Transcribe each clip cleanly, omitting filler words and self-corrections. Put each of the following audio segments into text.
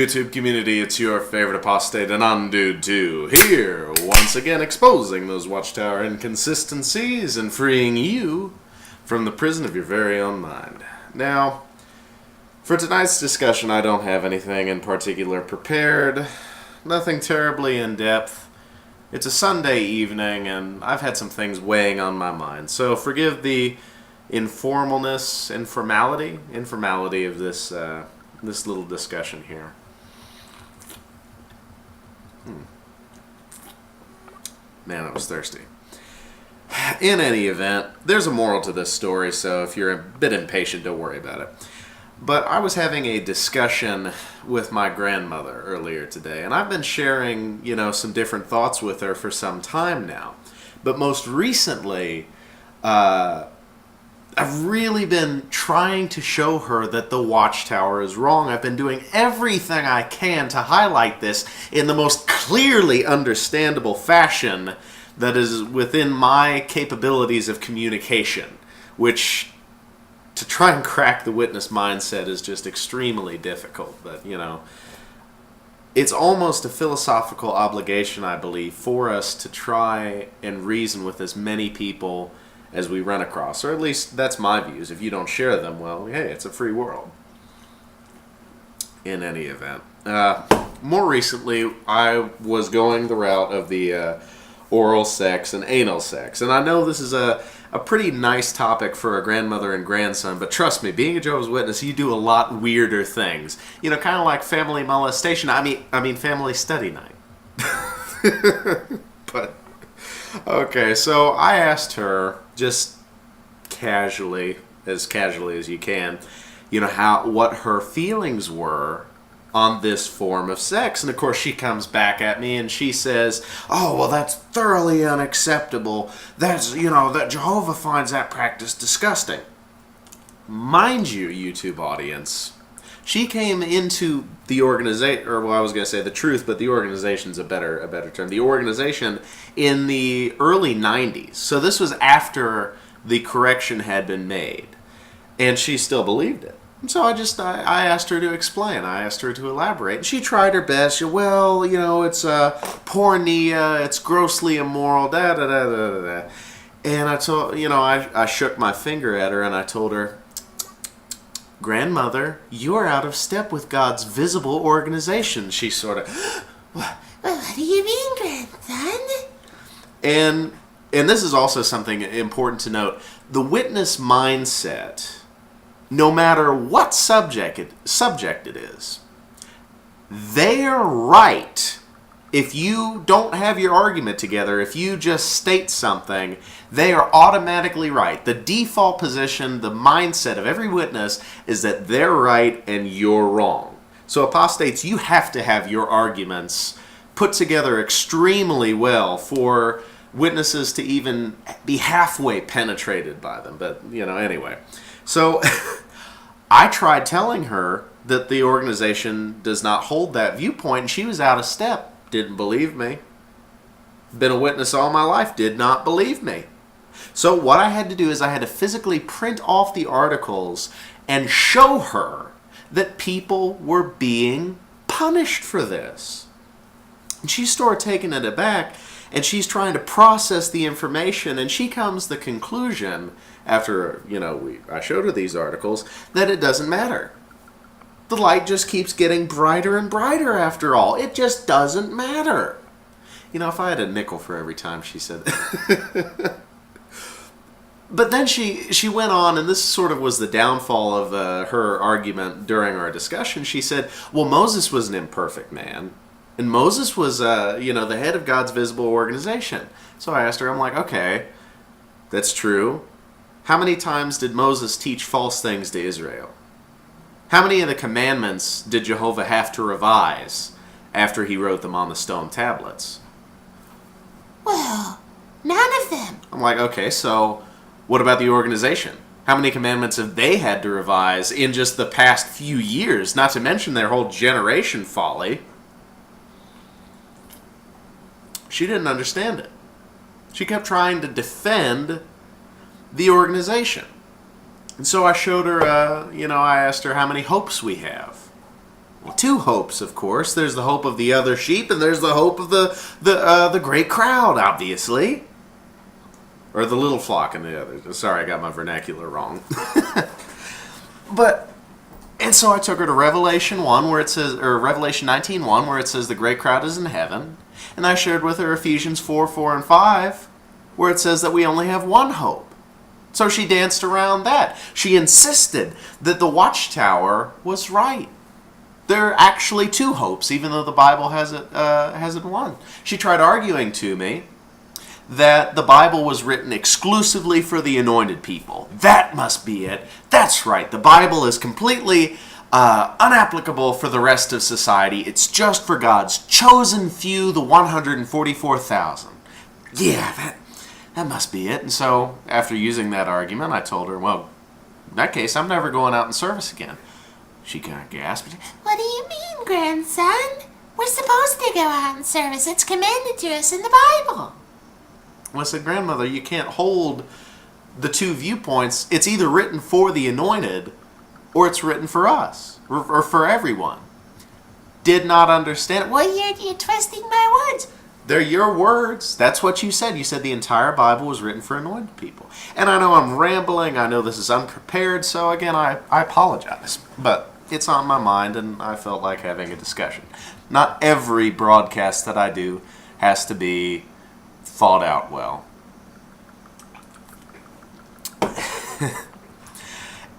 YouTube community? It's your favorite apostate and undude too, here, once again exposing those Watchtower inconsistencies and freeing you from the prison of your very own mind. Now, for tonight's discussion, I don't have anything in particular prepared, nothing terribly in-depth. It's a Sunday evening, and I've had some things weighing on my mind, so forgive the informality of this this little discussion here. Man, I was thirsty. In any event, there's a moral to this story, so if you're a bit impatient, don't worry about it. But I was having a discussion with my grandmother earlier today, and I've been sharing, some different thoughts with her for some time now. But most recently, I've really been trying to show her that the Watchtower is wrong. I've been doing everything I can to highlight this in the most clearly understandable fashion that is within my capabilities of communication, which to try and crack the witness mindset is just extremely difficult. But, it's almost a philosophical obligation, I believe, for us to try and reason with as many people as we run across, or at least that's my views. If you don't share them, well, hey, it's a free world. In any event, more recently, I was going the route of the oral sex and anal sex, and I know this is a pretty nice topic for a grandmother and grandson, but trust me, being a Jehovah's Witness, you do a lot weirder things. Kind of like family molestation. I mean family study night. But okay, so I asked her, just casually as you can, what her feelings were on this form of sex. And of course she comes back at me and she says, oh, well, that's thoroughly unacceptable. That's, that Jehovah finds that practice disgusting. Mind you, YouTube audience, she came into the organization, or well, I was going to say the truth, but the organization's a better term. The organization in the early 90s. So this was after the correction had been made. And she still believed it. And so I asked her to explain. I asked her to elaborate. And she tried her best. She, well, it's pornea, it's grossly immoral, da-da-da-da-da. And I told, I shook my finger at her and I told her, Grandmother, you're out of step with God's visible organization. She sort of, what do you mean, grandson? And this is also something important to note. The witness mindset, no matter what subject it is, they're right. If you don't have your argument together, if you just state something, they are automatically right. The default position, the mindset of every witness is that they're right and you're wrong. So apostates, you have to have your arguments put together extremely well for witnesses to even be halfway penetrated by them. But, anyway. So I tried telling her that the organization does not hold that viewpoint, and she was out of step. Didn't believe me. Been a witness all my life. Did not believe me. So what I had to do is I had to physically print off the articles and show her that people were being punished for this. And she started taking it aback, and she's trying to process the information, and she comes to the conclusion, after, I showed her these articles, that it doesn't matter. The light just keeps getting brighter and brighter after all. It just doesn't matter. If I had a nickel for every time she said that. But then she went on, and this sort of was the downfall of her argument during our discussion. She said, well, Moses was an imperfect man. And Moses was, the head of God's visible organization. So I asked her, I'm like, okay, that's true. How many times did Moses teach false things to Israel? How many of the commandments did Jehovah have to revise after he wrote them on the stone tablets? Well, none of them. I'm like, okay, so what about the organization? How many commandments have they had to revise in just the past few years, not to mention their whole generation folly? She didn't understand it. She kept trying to defend the organization. And so I showed her, I asked her how many hopes we have. Well, two hopes, of course. There's the hope of the other sheep, and there's the hope of the great crowd, obviously. Or the little flock and the others. Sorry, I got my vernacular wrong. And so I took her to Revelation 1, where it says, or Revelation 19:1, where it says the great crowd is in heaven. And I shared with her Ephesians 4:4 and 5, where it says that we only have one hope. So she danced around that. She insisted that the Watchtower was right. There are actually two hopes, even though the Bible has it one. She tried arguing to me that the Bible was written exclusively for the anointed people. That must be it. That's right. The Bible is completely unapplicable for the rest of society. It's just for God's chosen few, the 144,000. Yeah, that must be it. And so, after using that argument, I told her, well, in that case, I'm never going out in service again. She kind of gasped. What do you mean, grandson? We're supposed to go out in service. It's commanded to us in the Bible. Well, I said, Grandmother, you can't hold the two viewpoints. It's either written for the anointed or it's written for us or for everyone. Did not understand. Well, you're twisting my words. They're your words. That's what you said. You said the entire Bible was written for anointed people. And I know I'm rambling. I know this is unprepared. So again, I apologize. But it's on my mind and I felt like having a discussion. Not every broadcast that I do has to be thought out well.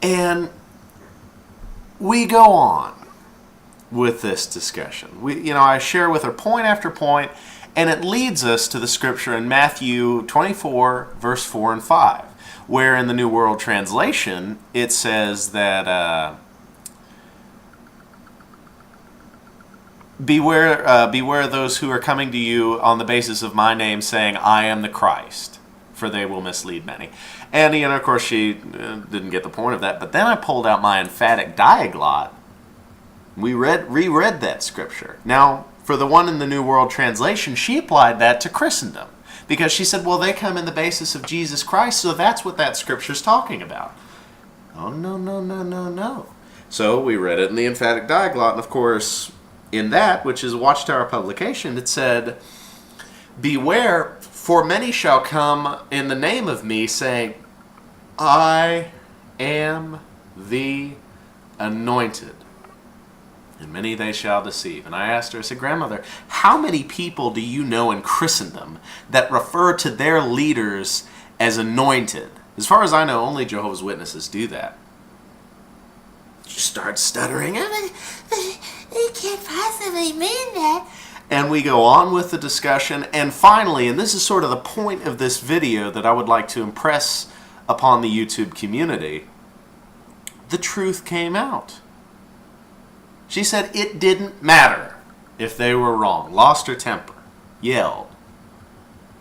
And we go on with this discussion. I share with her point after point, and it leads us to the scripture in Matthew 24, verse 4 and 5, where in the New World Translation, it says that Beware those who are coming to you on the basis of my name, saying, I am the Christ, for they will mislead many. And, of course, she didn't get the point of that. But then I pulled out my emphatic diaglot. We reread that scripture. Now, for the one in the New World Translation, she applied that to Christendom. Because she said, well, they come in the basis of Jesus Christ, so that's what that scripture's talking about. Oh, no. So we read it in the emphatic diaglot, and of course, in that, which is a Watchtower publication, it said, Beware, for many shall come in the name of me, saying, I am the anointed. And many they shall deceive. And I asked her, I said, Grandmother, how many people do you know in Christendom that refer to their leaders as anointed? As far as I know, only Jehovah's Witnesses do that. She starts stuttering. They can't possibly mean that. And we go on with the discussion. And finally, and this is sort of the point of this video that I would like to impress upon the YouTube community, the truth came out. She said it didn't matter if they were wrong, lost her temper, yelled.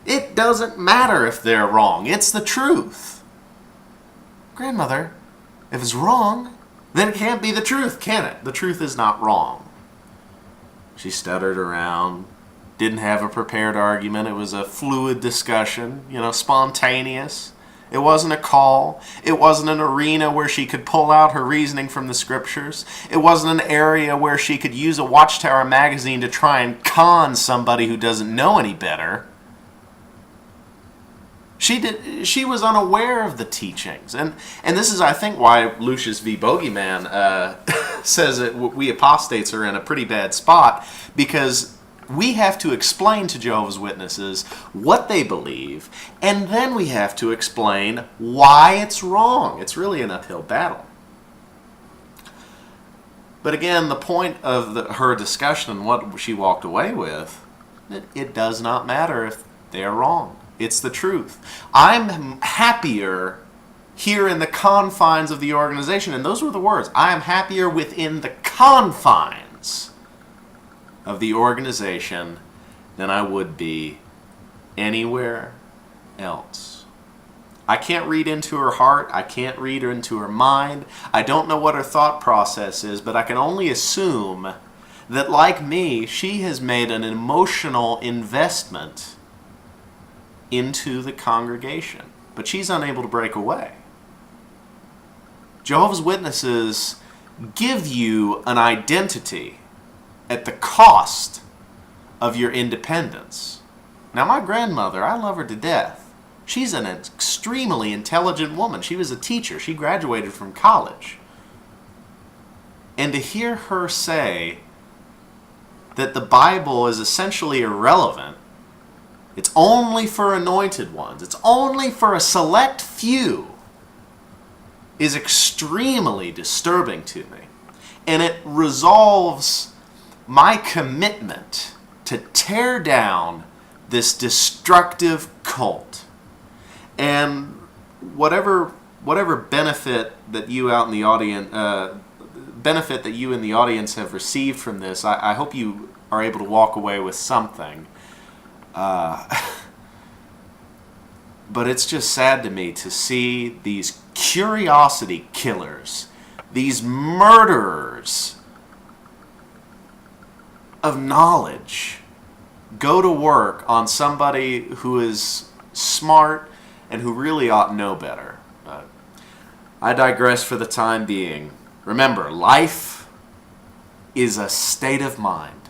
It doesn't matter if they're wrong. It's the truth. Grandmother, if it's wrong, then it can't be the truth, can it? The truth is not wrong. She stuttered around, didn't have a prepared argument. It was a fluid discussion, spontaneous. It wasn't a call. It wasn't an arena where she could pull out her reasoning from the scriptures. It wasn't an area where she could use a Watchtower magazine to try and con somebody who doesn't know any better. She was unaware of the teachings. And this is, I think, why Lucius V. Bogeyman says that we apostates are in a pretty bad spot, because we have to explain to Jehovah's Witnesses what they believe, and then we have to explain why it's wrong. It's really an uphill battle. But again, the point of her discussion and what she walked away with, it does not matter if they are wrong. It's the truth. I'm happier here in the confines of the organization. And those were the words. I am happier within the confines of the organization than I would be anywhere else. I can't read into her heart. I can't read into her mind. I don't know what her thought process is, but I can only assume that, like me, she has made an emotional investment into the congregation, but she's unable to break away. Jehovah's Witnesses give you an identity at the cost of your independence. Now, my grandmother, I love her to death. She's an extremely intelligent woman. She was a teacher. She graduated from college. And to hear her say that the Bible is essentially irrelevant, it's only for anointed ones, it's only for a select few, is extremely disturbing to me. And it resolves my commitment to tear down this destructive cult. And whatever benefit that you out in the audience have received from this, I hope you are able to walk away with something. But it's just sad to me to see these curiosity killers, these murderers of knowledge, go to work on somebody who is smart and who really ought to know better. But I digress for the time being. Remember, life is a state of mind.